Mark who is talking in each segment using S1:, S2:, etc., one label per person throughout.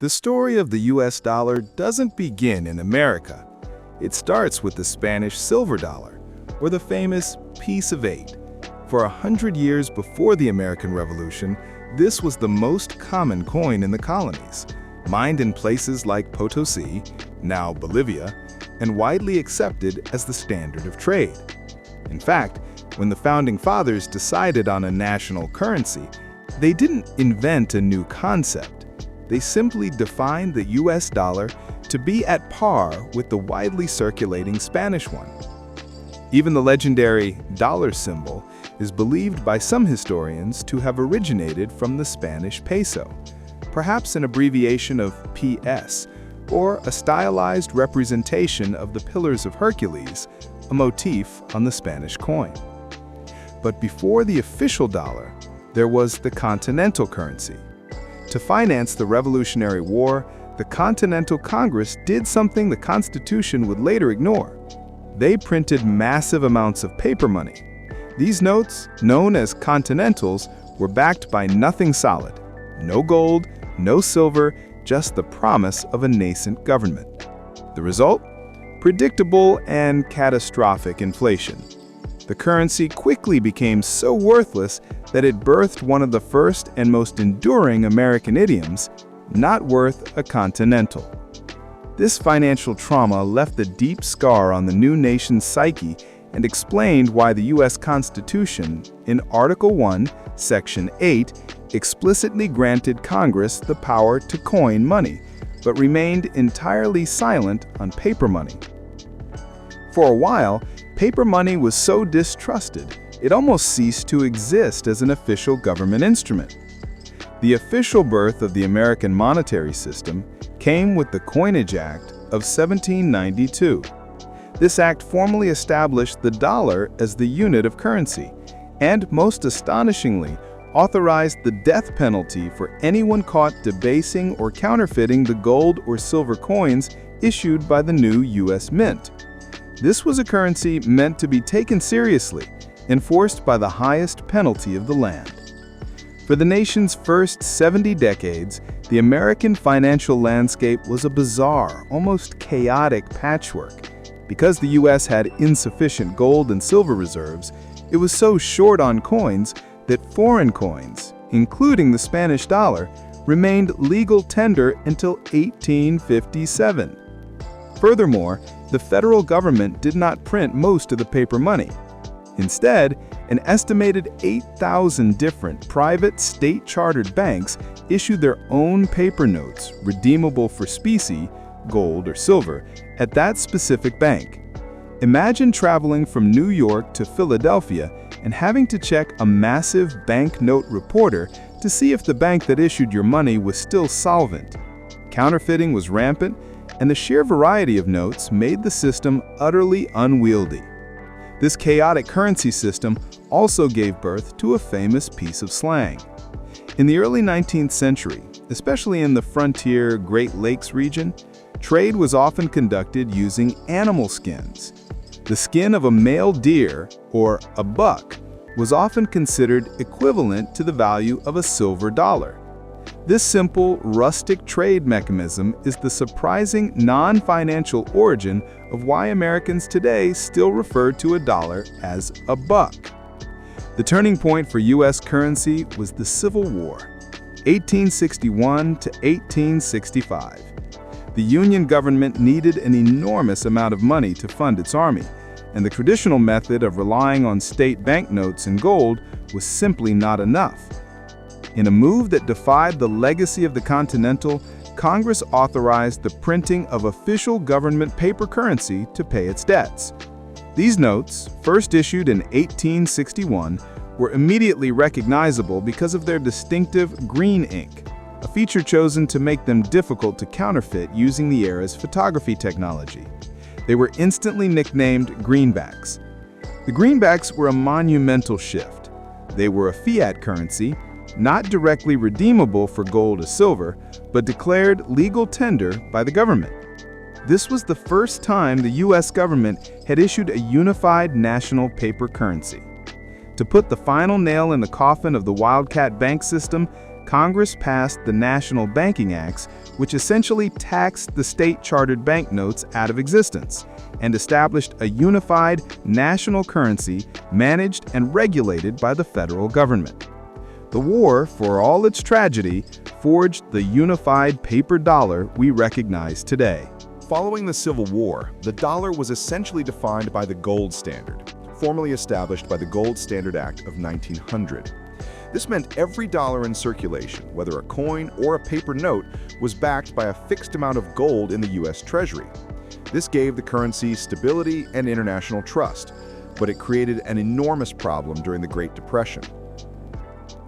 S1: The story of the US dollar doesn't begin in America. It starts with the Spanish silver dollar, or the famous piece of 8. For 100 years before the American Revolution, this was the most common coin in the colonies, mined in places like Potosi, now Bolivia, and widely accepted as the standard of trade. In fact, when the Founding Fathers decided on a national currency, they didn't invent a new concept. They simply defined the US dollar to be at par with the widely circulating Spanish one. Even the legendary dollar symbol is believed by some historians to have originated from the Spanish peso, perhaps an abbreviation of PS, or a stylized representation of the Pillars of Hercules, a motif on the Spanish coin. But before the official dollar, there was the Continental Currency. To finance the Revolutionary War, the Continental Congress did something the Constitution would later ignore. They printed massive amounts of paper money. These notes, known as Continentals, were backed by nothing solid. No gold, no silver, just the promise of a nascent government. The result? Predictable and catastrophic inflation. The currency quickly became so worthless that it birthed one of the first and most enduring American idioms, "not worth a continental." This financial trauma left a deep scar on the new nation's psyche and explained why the U.S. Constitution, in Article 1, Section 8, explicitly granted Congress the power to coin money, but remained entirely silent on paper money. For a while, paper money was so distrusted, it almost ceased to exist as an official government instrument. The official birth of the American monetary system came with the Coinage Act of 1792. This act formally established the dollar as the unit of currency, and most astonishingly, authorized the death penalty for anyone caught debasing or counterfeiting the gold or silver coins issued by the new U.S. Mint. This was a currency meant to be taken seriously, enforced by the highest penalty of the land. For the nation's first 70 decades, the American financial landscape was a bizarre, almost chaotic patchwork. Because the U.S. had insufficient gold and silver reserves, it was so short on coins that foreign coins, including the Spanish dollar, remained legal tender until 1857. Furthermore, the federal government did not print most of the paper money. Instead, an estimated 8,000 different private state-chartered banks issued their own paper notes, redeemable for specie, gold or silver, at that specific bank. Imagine traveling from New York to Philadelphia and having to check a massive banknote reporter to see if the bank that issued your money was still solvent. Counterfeiting was rampant, and the sheer variety of notes made the system utterly unwieldy. This chaotic currency system also gave birth to a famous piece of slang. In the early 19th century, especially in the frontier Great Lakes region, trade was often conducted using animal skins. The skin of a male deer, or a buck, was often considered equivalent to the value of a silver dollar. This simple, rustic trade mechanism is the surprising non-financial origin of why Americans today still refer to a dollar as a buck. The turning point for U.S. currency was the Civil War, 1861 to 1865. The Union government needed an enormous amount of money to fund its army, and the traditional method of relying on state banknotes and gold was simply not enough. In a move that defied the legacy of the Continental, Congress authorized the printing of official government paper currency to pay its debts. These notes, first issued in 1861, were immediately recognizable because of their distinctive green ink, a feature chosen to make them difficult to counterfeit using the era's photography technology. They were instantly nicknamed Greenbacks. The Greenbacks were a monumental shift. They were a fiat currency, not directly redeemable for gold or silver, but declared legal tender by the government. This was the first time the U.S. government had issued a unified national paper currency. To put the final nail in the coffin of the wildcat bank system, Congress passed the National Banking Acts, which essentially taxed the state-chartered banknotes out of existence and established a unified national currency managed and regulated by the federal government. The war, for all its tragedy, forged the unified paper dollar we recognize today.
S2: Following the Civil War, the dollar was essentially defined by the gold standard, formally established by the Gold Standard Act of 1900. This meant every dollar in circulation, whether a coin or a paper note, was backed by a fixed amount of gold in the U.S. Treasury. This gave the currency stability and international trust, but it created an enormous problem during the Great Depression.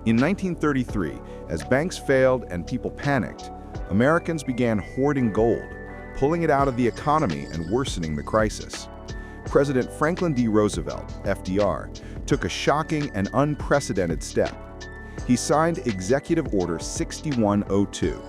S2: In 1933, as banks failed and people panicked, Americans began hoarding gold, pulling it out of the economy and worsening the crisis. President Franklin D. Roosevelt, FDR, took a shocking and unprecedented step. He signed Executive Order 6102,